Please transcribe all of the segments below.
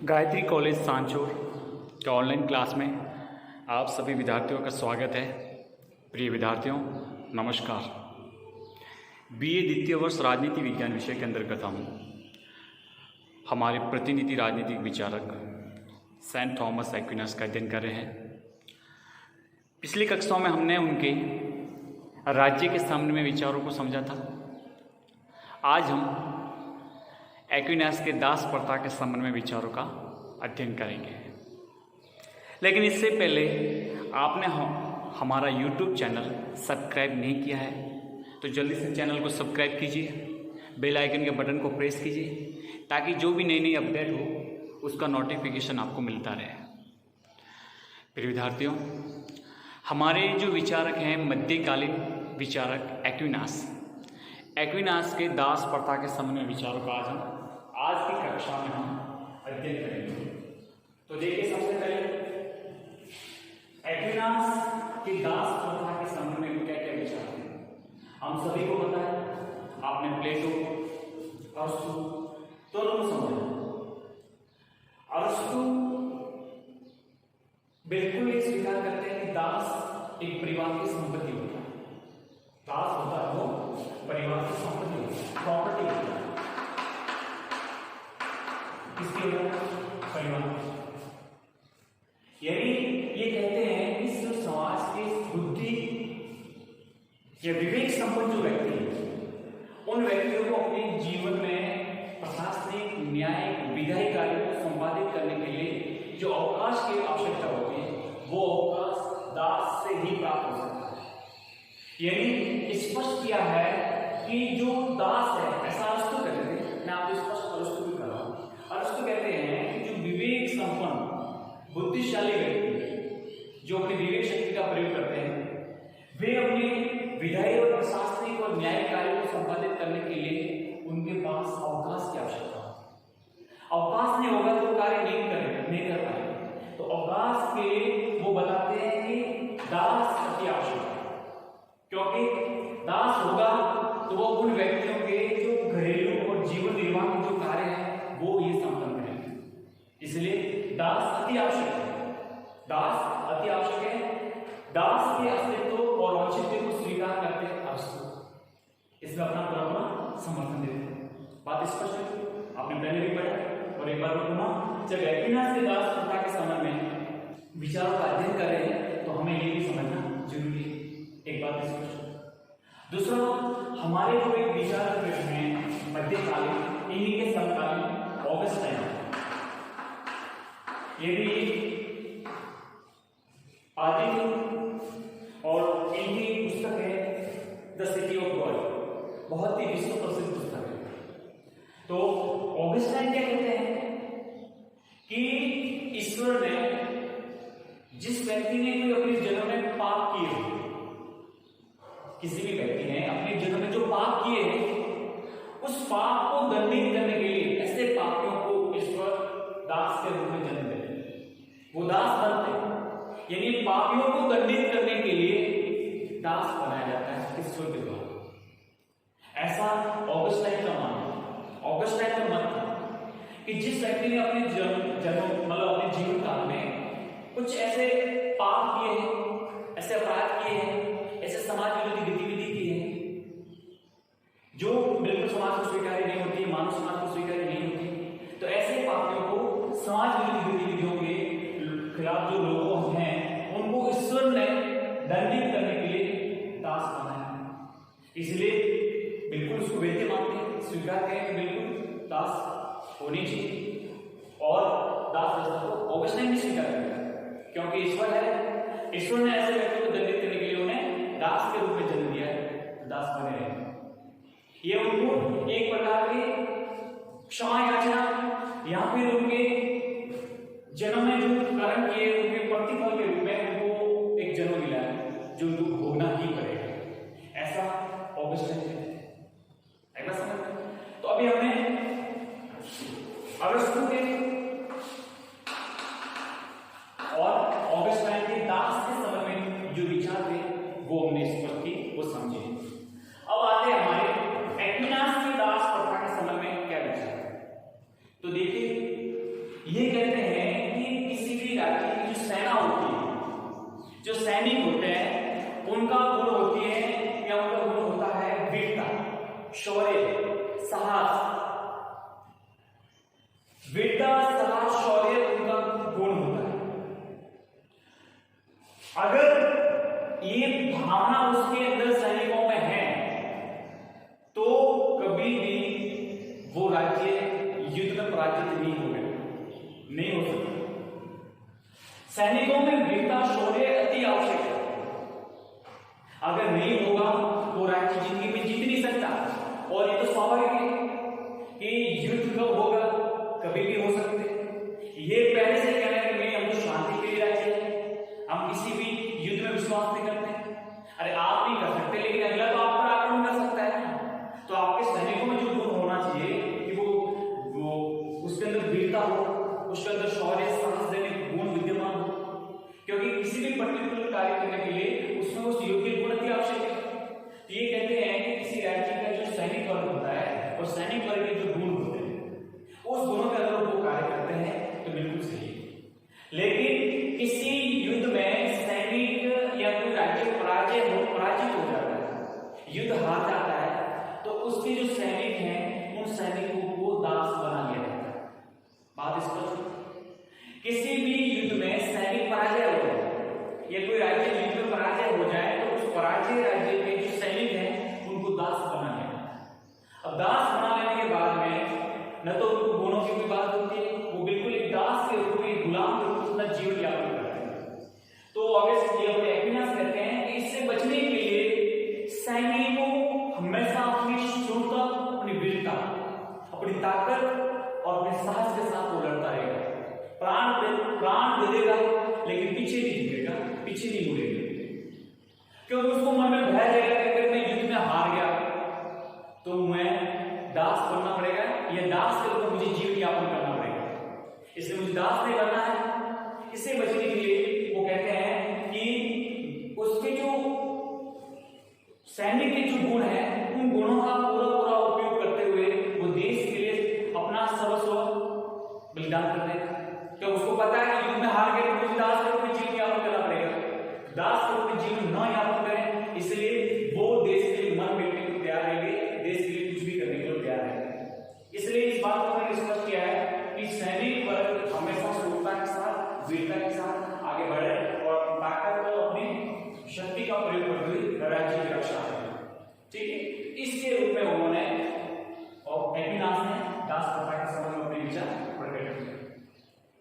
Gayatri college Sanchore के online class में आप सभी विद्यार्थियों का स्वागत है। प्रिय विद्यार्थियों, नमस्कार। बीए द्वितीय वर्ष राजनीति विज्ञान विषय के अंतर्गत हम हमारे प्रतिनिधि राजनीतिक विचारक सेंट थॉमस एक्विनास का अध्ययन कर रहे हैं। पिछली कक्षाओं में हमने उनके राज्य के सामने में विचारों को समझा था। आज हम एक्विनास के दास प्रथा के संबंध में विचारों का अध्ययन करेंगे। लेकिन इससे पहले आपने हमारा YouTube चैनल सब्सक्राइब नहीं किया है तो जल्दी से चैनल को सब्सक्राइब कीजिए, बेल आइकन के बटन को प्रेस कीजिए ताकि जो भी नई नई अपडेट हो उसका नोटिफिकेशन आपको मिलता रहे। प्रिय विद्यार्थियों, हमारे जो विचारक हैं मध्यकालीन विचारक एक्विनास के दास प्रथा के संबंध में विचारों का आज की कक्षा में हम अध्ययन करेंगे। तो देखिए, सबसे पहले एक्विनास के दास प्रथा के संबंध में क्या क्या विचार हैं हम सभी को पता है। आपने प्लेटो, अरस्तु दोनों को समझा। अरस्तु बिल्कुल ये स्वीकार करते हैं कि दास एक परिवार की संपत्ति होता है। दास होता है वो परिवार की संपत्ति होती है, प्रॉपर्टी होती है। किसकी परिवार? यानी ये कहते हैं कि सिर्फ समाज के बुद्धि या विवेक संपन्न जो व्यक्ति है उन व्यक्तियों को अपने जीवन में प्रशासनिक, न्यायिक, विधायी कार्यों को संपादित करने के लिए जो अवकाश की आवश्यकता होती है वो अवकाश दास से ही प्राप्त हो सकता है। यानी स्पष्ट किया है कि जो दास है, ऐसा अरस्तु कहते हैं, मैं आपको स्पष्ट अरस्तु भी कर रहा हूं। अरस्तु कहते हैं कि जो विवेक संपन्न बुद्धिशाली व्यक्ति जो अपनी विवेक शक्ति का प्रयोग करते हैं वे अपने विधायी और प्रशासनिक और न्यायिक कार्यों को संपादित करने के लिए उनके पास अवकाश की आवश्यकता है। अवकाश नहीं होगा तो कार्य नहीं कर पाएंगे। तो अवकाश के लिए वो बताते हैं कि दास अति आवश्यक है, क्योंकि दास होगा तो वो उन व्यक्तियों के जो घरेलू और जीवन निर्वाह के जो कार्य है वो ये संपन्न करेंगे। इसलिए दास अति आवश्यक है। दास अति आवश्यक है। दास के अस्तित्व और औचित्य को स्वीकार करते हैं अरस्तु। इसमें अपना पूरा समर्थन देते हैं। बात स्पष्ट है, आपने पहले भी पढ़ा और एक बार पुनः जब एक्विनास के दास प्रथा के संबंध में विचारों का अध्ययन कर रहे हैं तो हमें ये भी समझना जरूरी है। एक बात स्पष्ट। दूसरा, हमारे जो एक विचारक हैं मध्यकालीन, इन्हीं के समकालीन ऑगस्टाइन, ये भी आदि और इनकी पुस्तक है द सिटी ऑफ गॉड, बहुत ही विश्व प्रसिद्ध पुस्तक है। तो ऑगस्टाइन क्या कहते हैं कि ईश्वर ने जिस व्यक्ति ने कोई अपने जन्म में पाप किए, किसी भी व्यक्ति ने अपने जन्म में जो पाप किए उस पाप को दंडित करने के लिए ऐसे पापियों को ईश्वर दास के रूप में जन्म देते हैं। वो दास बनते हैं, यानी पापियों को दंडित करने के लिए दास बनाया जाता है ईश्वर के द्वारा। ऐसा ऑगस्टाइन का मानना। ऑगस्टाइन का मानना कि जिस व्यक्ति ने अपने जन्म मतलब अपने जीवन काल में कुछ ऐसे पाप किए हैं, ऐसे अपराध किए हैं, ऐसे समाज विरोधी गतिविधि की है जो बिल्कुल समाज को स्वीकार्य नहीं होती, मानव समाज को स्वीकार्य नहीं होती, तो ऐसे पापियों को समाज विरोधी गतिविधियों के खिलाफ जो लोग हैं उनको ईश्वर ने दंडित करने के लिए दास बनाया। इसलिए बिल्कुल उसको वैद्य मानते हैं, स्वीकार करें कि बिल्कुल दास होनी चाहिए और दास व्यवस्था को ऑगस्टाइन भी स्वीकार करेगा, क्योंकि ईश्वर है। ईश्वर ने ऐसे व्यक्ति को दंडित करने के लिए उन्हें दास के रूप में जन्म दिया है, दास बने रहे। ये उनको एक प्रकार की क्षमा याचना या फिर उनके जन्म में जो कर्म किए उनके प्रतिफल के रूप में उनको एक जन्म मिला है जो उनको भोगना ही पड़ेगा। ऐसा ऑगस्टाइन कहते हैं। ऐसा समझ। तो अभी हमने अरस्तु के और ऑगस्टाइन के दास के संबंध में जो विचार थे वो हमने स्पष्ट की, वो समझे। अब आते हैं हमारे एक्विनास के दास प्रथा के संबंध में क्या विचार है। तो देखिए, ये कहते हैं कि किसी भी राज्य की जो सेना होती है, जो सैनिक होते हैं, उनका गुण होती है या उनका गुण होता है वीरता, शौर्य, साहस। वीरता, साहस, शौर्य उनका गुण होता है। अगर ये भावना उसके अंदर सैनिकों में है तो कभी भी वो राज्य युद्ध में पराजित नहीं होगा, नहीं हो सकता। सैनिकों में वीरता, शौर्य अति आवश्यक है। अगर नहीं होगा तो राज्य जिंदगी में जीत नहीं सकता। और ये तो स्वाभाविक है कि युद्ध कब होगा, कभी भी हो सकते। ये पहले से कहना है कि नहीं, हम तो शांति के लिए राज्य है, हम किसी भी युद्ध में विश्वास नहीं करते। अरे आप नहीं कर सकते, लेकिन अगला तो आप पर आक्रमण कर सकता है। तो आपके सैनिकों में जो गुण होना चाहिए कि वो उसके अंदर वीरता हो, उसके अंदर शौर्य, साहस देने गुण विद्यमान हो, क्योंकि किसी भी पर्टिकुलर कार्य करने के लिए उसमें उस योग्य गुण की आवश्यकता है। तो ये कहते हैं कि किसी राज्य का जो सैनिक वर्ग होता है और सैनिक वर्ग के जो गुण होते हैं, उस गुणों के अंदर वो कार्य करते हैं तो बिल्कुल सही है। लेकिन किसी युद्ध में सैनिक या कोई राज्य पराजित हो जाता है, युद्ध हार जाता है, तो उसके जो सैनिक हैं उन सैनिकों को दास बना लिया जाता है। बात स्पष्ट। किसी भी युद्ध में सैनिक पराजय हो जाए या कोई राज्य युद्ध में पराजय हो जाए तो उस पराजय राज्य के जो सैनिक हैं उनको दास बना लिया जाता है। अब दास बना लेने के बाद में न तो उनको गुणों की कोई बात होती है, वो बिल्कुल एक दास के रूप में, गुलाम के रूप में अपना जीवन यापन करते हैं। तो ऑब्वियसली अपने एक्विनास कहते हैं कि इससे बचने के लिए सैनिक को हमेशा अपनी शूरता, अपनी वीरता, अपनी ताकत और अपने साहस के साथ वो लड़ता रहेगा। प्राण दे देगा लेकिन पीछे नहीं झुकेगा, पीछे नहीं मुड़ेगा, क्योंकि उसको मन में भय रहेगा कि अगर मैं युद्ध में हार गया तो मैं दास बनना पड़ेगा, या दास के रूप में मुझे जीवन यापन करना पड़ेगा, इसलिए मुझे दास नहीं बनना है। इससे बचने के लिए वो कहते हैं कि उसके जो सैनिक के जो गुण हैं उन गुणों का पूरा उपयोग करते हुए वो देश के लिए अपना सर्वस्व बलिदान कर देगा। तो उसको पता है कि युद्ध में हार गए तो मुझे दास के रूप में जीवन यापन करना पड़ेगा, दास के रूप में जीवन न यापन करें, इसलिए वो देश के लिए मन बेचने को तैयार रहेंगे, देश के लिए कुछ भी करने के लिए तैयार रहेंगे। इसलिए इस बात को मैंने स्पष्ट किया है कि सैनिक वर्ग हमेशा शूरता के साथ, वीरता के साथ आगे बढ़े और ताकत को अपनी शक्ति का प्रयोग करते हुए राज्य की रक्षा करें। ठीक है, इसके रूप में उन्होंने और एक्विनास ने दास प्रथा के संबंध में अपने विचार प्रकट किए।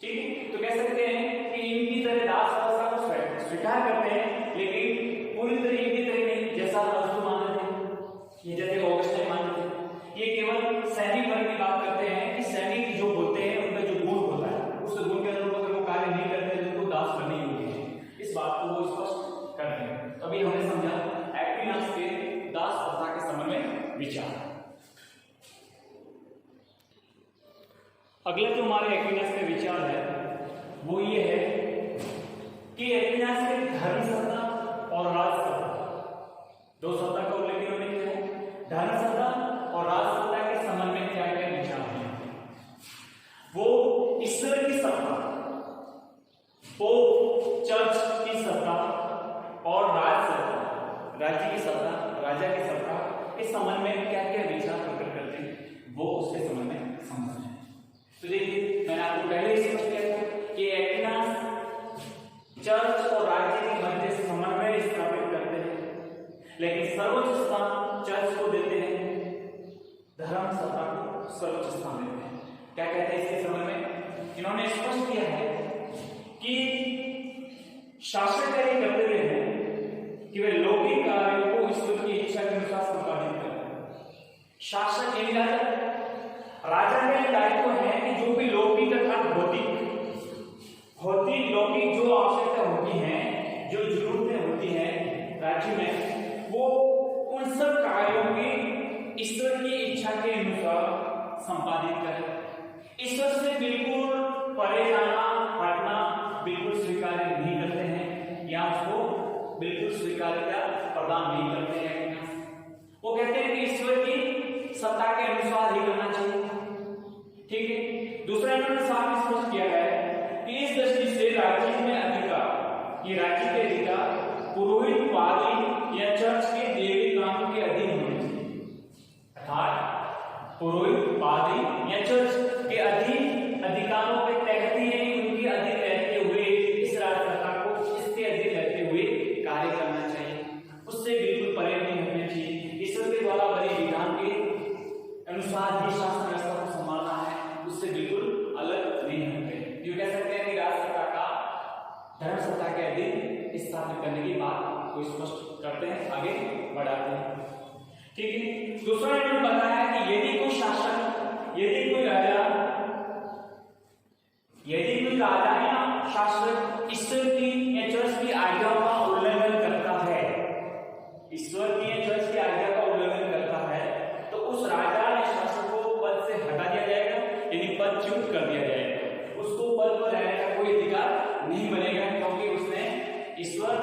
ठीक है, तो कह सकते हैं कि इनकी तरह दास अवस्था को स्वीकार करते हैं, लेकिन पूरी तरह इनकी तरह नहीं, जैसा अरस्तु मानते थे, ये जैसे ऑगस्टाइन मानते थे। ये केवल सैनिक वर्ग की बात करते हैं कि सैनिक जो होते हैं उनका जो गुण होता है, उस गुण के अनुरूप अगर वो कार्य नहीं करते हैं तो दास बनने योग्य है। इस बात को वो स्पष्ट करते हैं। तो अभी हमने समझा एक्विनास के दास प्रथा के संबंध में विचार। अगला जो हमारे एक्विनास का विचार है वो ये है कि एक्विनास के धर्म सत्ता और राज सत्ता, दो सत्ता का उल्लेख इन्होंने किया है। धर्म सत्ता और राज सत्ता के संबंध में क्या क्या विचार है? वो ईश्वर की सत्ता, पोप चर्च की सत्ता और राज सत्ता, राज्य की सत्ता, राजा की सत्ता के संबंध में क्या क्या विचार प्रकट करते हैं वो उसके संबंध में समझना है। तो देखिए, मैंने आपको पहले ही स्पष्ट किया था कि एक्विनास चर्च और राज्य के मध्य समन्वय स्थापित करते हैं, लेकिन सर्वोच्च स्थान चर्च को देते हैं, धर्म सत्ता को सर्वोच्च स्थान देते हैं। क्या कहते हैं इसके संबंध में? इन्होंने स्पष्ट किया है कि शासक का ये कर्तव्य है कि वे लौकिक कार्यों को ईश्वर की इच्छा के अनुसार संपादित करें। शासक यही राजा का दायित्व है कि जो भी लौकिक अर्थात भौतिक लौकिक जो आवश्यकता होती है, जो जरूरतें होती हैं राज्य में, वो उन सब कार्यों की ईश्वर की इच्छा के अनुसार संपादित करें। ईश्वर से बिल्कुल परे जाना, हटना बिल्कुल स्वीकार नहीं करते हैं या उसको बिल्कुल स्वीकार्यता प्रदान नहीं करते हैं। वो कहते हैं कि ईश्वर की सत्ता के अनुसार ही करना चाहिए। ठीक है, दूसरा इन्होंने साफ स्पष्ट किया है कि इस दृष्टि से राज्य में अधिकार, ये राज्य के अधिकार पुरोहित, पादरी या चर्च के दैवीय कामों के अधीन होने चाहिए। अर्थात पुरोहित, पादरी या चर्च के अधीन अधिकारों के तहत ही उनके अधीन रहते हुए इस राजसत्ता को इसके अधीन रहते हुए कार्य करना चाहिए, उससे बिल्कुल परे नहीं होना चाहिए। ईश्वर के द्वारा बने विधान के अनुसार ही शासन व्यवस्था को संभालना है, उससे बिल्कुल अलग नहीं होते। जो कह सकते हैं कि राजसत्ता का धर्म सत्ता के अधीन स्थापित करने की बात को स्पष्ट करते हैं, आगे बढ़ाते हैं। ठीक है, दूसरा इन्होंने बताया कि यदि कोई शासक, यदि कोई राजा या शासक ईश्वर की या चर्च की आज्ञाओं का उल्लंघन करता है, ईश्वर की या चर्च की आज्ञा का उल्लंघन करता है, तो उस राजा या शासक को पद से हटा दिया जाएगा, यानी पदच्युत कर दिया जाएगा। उसको पद पर रहने का कोई अधिकार नहीं बनेगा, क्योंकि उसने ईश्वर,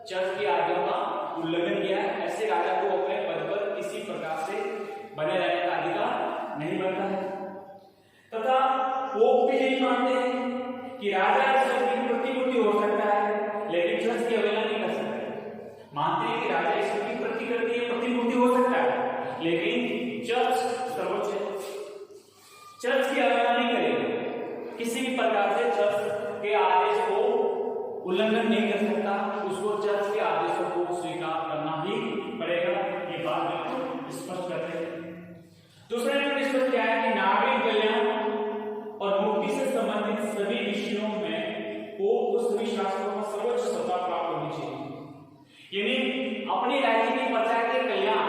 चर्च की आज्ञा का उल्लंघन किया है। ऐसे राजा को अपने पद पर किसी प्रकार से बने रहने का अधिकार नहीं बनता है। तथा पोप भी यही मानते हैं कि राजा ईश्वर की प्रतिपूर्ति हो सकता है, लेकिन चर्च की अवहेलना नहीं कर सकता। मानते हैं कि राजा ईश्वर की प्रतिपूर्ति हो सकता है, लेकिन चर्च सर्वोच्च है, चर्च की अवहेलना नहीं करेगी। किसी भी प्रकार से चर्च के आदेश को उल्लंघन नहीं कर सकता, उसको चर्च के आदेशों को स्वीकार करना ही पड़ेगा। ये बात बिल्कुल स्पष्ट करते हैं। दूसरा इन्होंने स्पष्ट किया है कि नागरिक कल्याण और मुक्ति से संबंधित सभी विषयों में पोप को सभी शासकों को सर्वोच्च सत्ता प्राप्त होनी चाहिए। यानी अपने राज्य की प्रजा के कल्याण,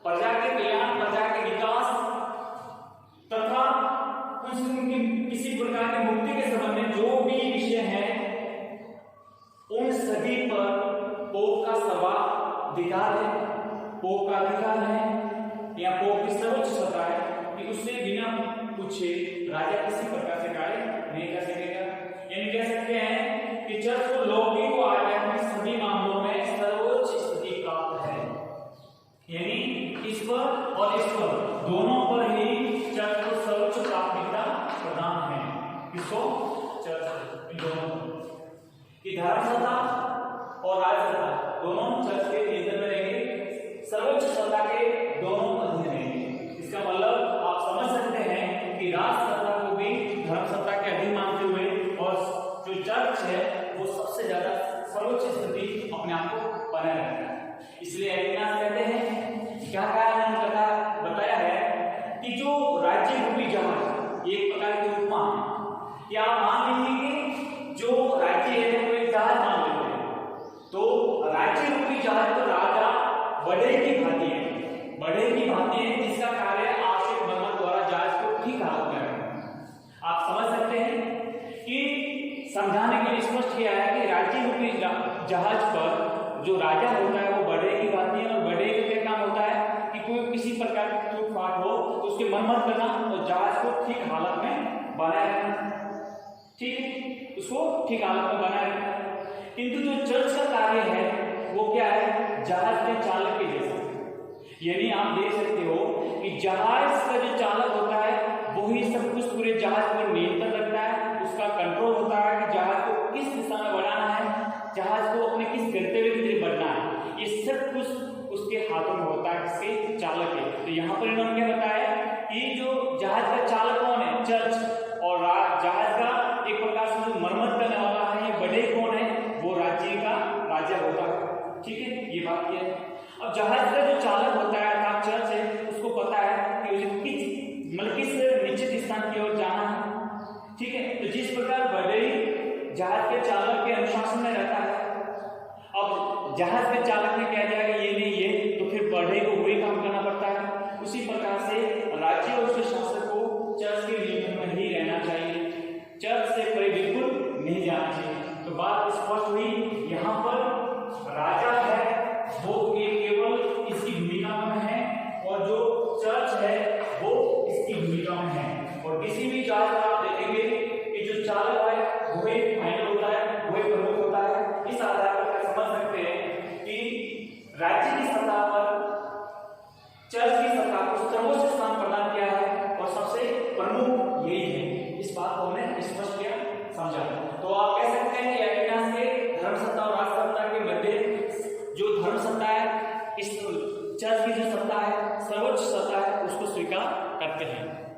प्रजा के विकास तथा किसी प्रकार की मुक्ति के संबंध में जो भी विषय है, उन सभी पर पोप का सर्वाधिकार है, पोप का अधिकार है या पोप की सर्वोच्च सत्ता है कि उससे बिना पूछे राजा किसी प्रकार से कार्य नहीं कर सकेगा। यानी कह सकते हैं कि चर्च को लौकिक व आध्यात्मिक सभी मामलों में सर्वोच्च स्थिति प्राप्त है, यानी ईश्वर और ईश्वर दोनों पर ही चर्च को सर्वोच्च प्राथमिकता प्रदान है। किसको? चर्च, दोनों की धर्म सत्ता और राज सत्ता दोनों चर्च के नियंत्रण में रहेंगे, सर्वोच्च सत्ता के दोनों अधीन रहेंगे। इसका मतलब आप समझ सकते हैं कि राज सत्ता को भी धर्म सत्ता के अधीन मानते हुए और जो चर्च है वो सबसे ज्यादा सर्वोच्च स्थिति अपने आप को बनाए रखता है। इसलिए एलिनास कहते हैं, क्या बताया है कि जो राज्य रूपी जहाज एक प्रकार की उपमा है, कि आप मान लीजिए कि जो राज्य है वो एक जहाज मान लेते हैं, तो राज्य रूपी जहाज पर राजा बढ़े की भांति है, जिसका कार्य आवश्यक मरम्मत द्वारा जहाज को ठीक हालत में रखना। आप समझ सकते हैं कि समझाने के लिए स्पष्ट किया है कि राज्य रूपी जहाज पर जो राजा होता है वो बढ़े की भांति है, और बढ़े का क्या काम होता है कि कोई किसी प्रकार की टूट फाट हो तो उसकी मरम्मत करना और जहाज को ठीक हालत में बनाए रखना, ठीक है, उसको ठीक हालत में बनाए रखना। किंतु जो चर्च का कार्य है वो क्या है? जहाज के चालक के जैसा। यानी आप देख सकते हो कि जहाज का जो चालक होता है वही सब कुछ पूरे जहाज पर नियंत्रण रखता है, उसका कंट्रोल होता है कि जहाज को किस दिशा में बढ़ाना है, जहाज को अपने किस गंतव्य की तरफ बढ़ना है, ये सब कुछ उसके हाथों में होता है, किसके? चालक के। तो यहाँ पर इन्होंने क्या बताया कि जो जहाज का चालक कौन है? चर्च। और जहाज का एक प्रकार से जो मरम्मत करने वाला है या बढ़े कौन है? वो राज्य का राजा होता है, ठीक है, ये बात क्या है। अब जहाज का जो चालक होता है अर्थात चर्च है, उसको पता है कि उसे किस निश्चित स्थान की ओर जाना है, ठीक है। तो जिस प्रकार बढ़ई जहाज के चालक के अनुशासन में रहता है, अब जहाज के चालक ने कह दिया कि ये नहीं ये, तो फिर बढ़ई को वही काम करना पड़ता है। उसी प्रकार से राज्य और उसके शासक को चर्च के नियंत्रण में ही रहना चाहिए, चर्च से परे बिल्कुल नहीं जाना चाहिए। तो बात स्पष्ट हुई, यहाँ पर राजा है वो केवल इसकी भूमिका में है सर्वोच्च सत्ता है, इस चर्च की जो सत्ता है, सर्वोच्च सत्ता है, उसको स्वीकार करते हैं।